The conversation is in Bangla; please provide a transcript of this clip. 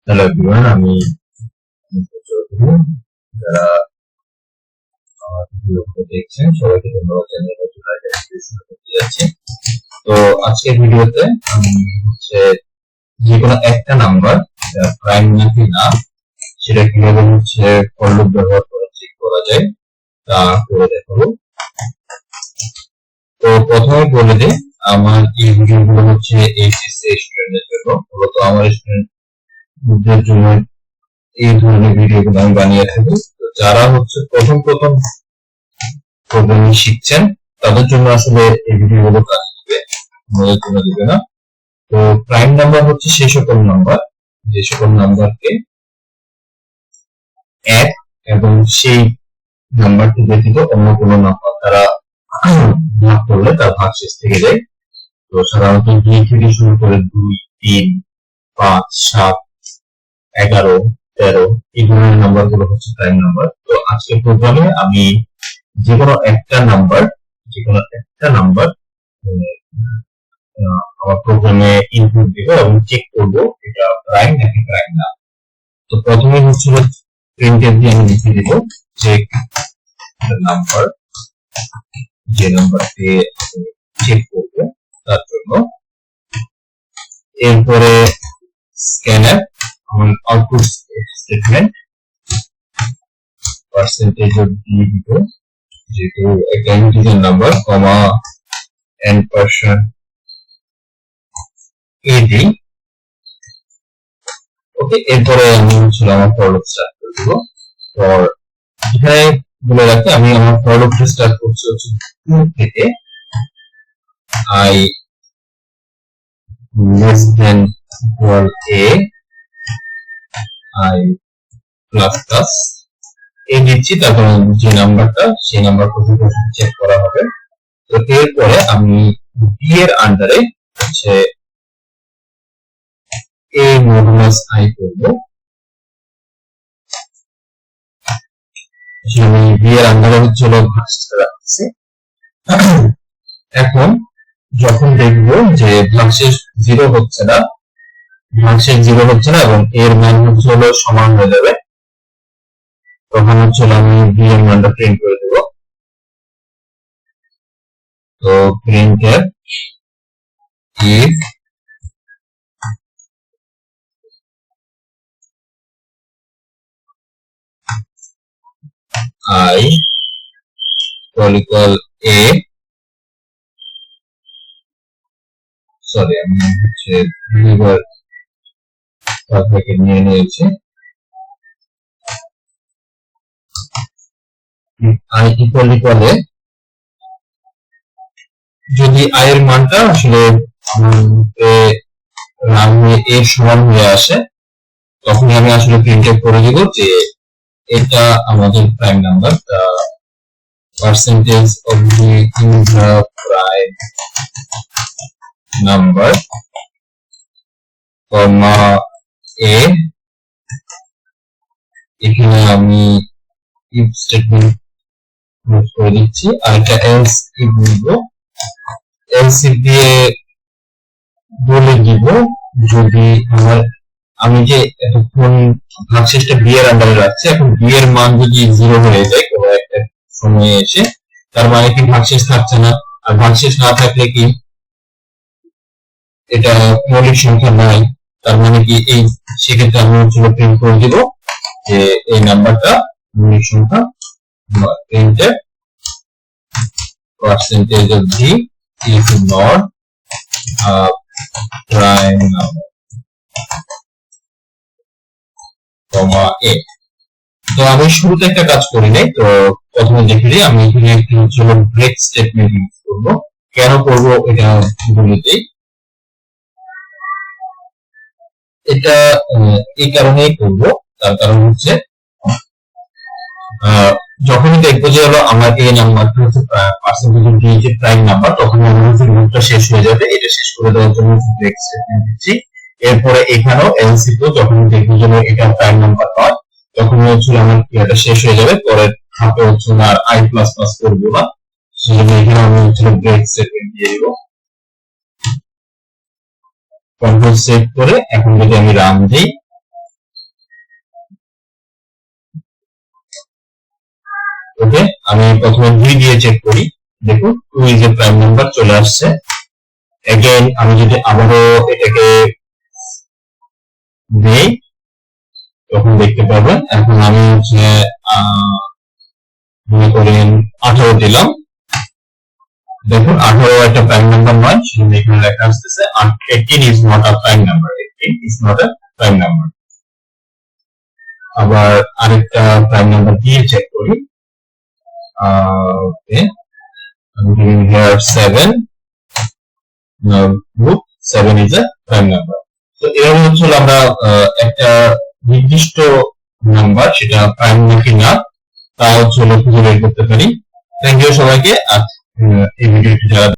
হ্যালো এভরিওয়ান, আমি যারা আমার ভিডিওগুলো দেখছেন সবাইকে ধন্যবাদ জানিয়ে নতুন একটা ভিডিও করতে যাচ্ছি। তো আজকের ভিডিওতে আমি যে কোনো একটা নাম্বার প্রাইম নাকি না সেটা কিভাবে ফর লুপ ব্যবহার করে চেক করা যায় তা করে দেখাবো। তো প্রথমে বলে দিই, আমার এই ভিডিওগুলো এইচএসসি স্টুডেন্টদের জন্য, মূলত আমার স্টুডেন্টদের জন্য এই ধরনের ভিডিওগুলো আমি বানিয়ে থাকি। তো যারা প্রথম প্রোগ্রামিং শিখছেন তাদের জন্য আসলে এই ভিডিওগুলো কাজ দিবে, আমাদের জন্য দিবে না। তো প্রাইম নাম্বার সেই সকল নাম্বার যে সকল নাম্বারকে এক এবং সেই নাম্বারটি ব্যতীত অন্য কোনো নাম্বার দ্বারা ভাগ করলে তার ভাগশেষ থেকে যায়। তো সাধারণত 2 থেকে শুরু করে 2, 3, 5, 7, 11, 13 এই ধরনের নাম্বারগুলো প্রাইম নাম্বার। তো আজকের প্রোগ্রামে আমি যে কোনো একটা নাম্বার আমার প্রোগ্রামে ইনপুট দিব এবং চেক করব এটা প্রাইম নাকি প্রাইম না। তো প্রথমে প্রিন্টএফ দিয়ে আমি লিখে দিব যে নাম্বার, যে নাম্বারটি চেক করব তার জন্য। এরপরে স্ক্যানএফ আমার আউটপুট স্টেটমেন্ট পার্সেন্টেজ অফ দিয়ে দিব, যেহেতু একটা ইন্টিজার নাম্বার, কমা n% ad। ওকে, এরপরে আমি আমার ফর লুপ স্টার্ট করে দিব। ফর এখানে বলে রাখি আমি আমার ফর লুপ স্টার্ট করছি 2 থেকে I less than equal a, I plus plus a দিচ্ছি, তারপর যে নাম্বারটা সেই নাম্বার পর্যন্ত চেক করা হবে। তো এরপরে আমি b এর আন্ডারে a মডুলাস i করব। আমি b এর আন্ডারে ভাগশেষটা রাখছি। এখন যখন দেখবো যে ভাগশেষ 0 হচ্ছে না এবং এর মান সমান হয়ে যাবে, তখন আমি b এর মানটা প্রিন্ট করে দেব। তো printf if I equal a, sorry আমি দুইবার ব্র্যাকেট নিয়ে নিয়েছি, I equal a, যদি i এর মানটা আসলে এর সমান হয়ে আসে তখন আমি আসলে প্রিন্টএফ করে দিব যে এটা আমাদের prime number, percentage of the prime number, comma a। এখানে আমি ইফ স্টেটমেন্ট ইউজ করে দিচ্ছি, আর একটা এলস ইফ দিব। এলস ইফ দিয়ে বলে দিব যদি আমি যে এতক্ষণ ভাগশেষটা b এর আন্ডারে রাখছি, এখন b এর মান যদি 0 হয়ে যায় কোনো একটা সময়ে এসে, তার মানে কি ভাগশেষ থাকছে না। আর ভাগশেষ না থাকলে কি এটা মৌলিক সংখ্যা নয়, তার মানে কি এই সেক্ষেত্রে আমি প্রিন্ট করে দিব যে এই নাম্বারটা মৌলিক সংখ্যা নয়। Printf percentage of d is not a prime number, comma a। তো আমি শুরুতে একটা কাজ করি নাই, তো প্রথমে দেখে নিই। আমি এখানে একটি ব্রেক স্টেটমেন্ট ইউজ করব। কেন করব এটা বলতেই, এটা এই কারণেই করব, তার কারণ যখনই দেখবো যে আমার এই নাম্বারটা পার্সেন্টেজ অফ ডি যে প্রাইম নাম্বার, তখন লুপটা শেষ হয়ে যাবে। এটা শেষ করে দেওয়ার জন্য ব্রেক স্টেটমেন্ট দিচ্ছি। এরপরে এখানেও এলস ইফ যখন দেখবো যে এটা প্রাইম নাম্বার নয়, তখন আমার এটা শেষ হয়ে যাবে। পরের ধাপে আর আই প্লাস প্লাস করবো না, সেজন্য এখানে আমি ব্রেক স্টেটমেন্ট দিয়ে দিব। কন্ট্রোল সেভ করে এখন যদি আমি রান দিই, ওকে, আমি প্রথমে 2 দিয়ে চেক করি। দেখুন 2 ইজ এ প্রাইম নাম্বার চলে আসছে। এগেইন আমি যদি আবারও এটাকে দেই তখন দেখতে পাবেন এখন আমি হচ্ছে মনে করেন 18 দিলাম। দেখুন 18 একটা প্রাইম নাম্বার নয়, সেজন্য এখানে লেখা আসতেছে 18 is not a prime number, 18 is not a prime number। আবার আরেকটা প্রাইম নাম্বার দিয়ে চেক করি। ওকে, I'm giving here 7. Now look, 7 is a prime number। তো এরকম হচ্ছে আমরা একটা নির্দিষ্ট নাম্বার সেটা প্রাইম নাকি না তা হচ্ছে খুঁজে বের করতে পারি। থ্যাংক ইউ সবাইকে। এই ভিডিওটি যারা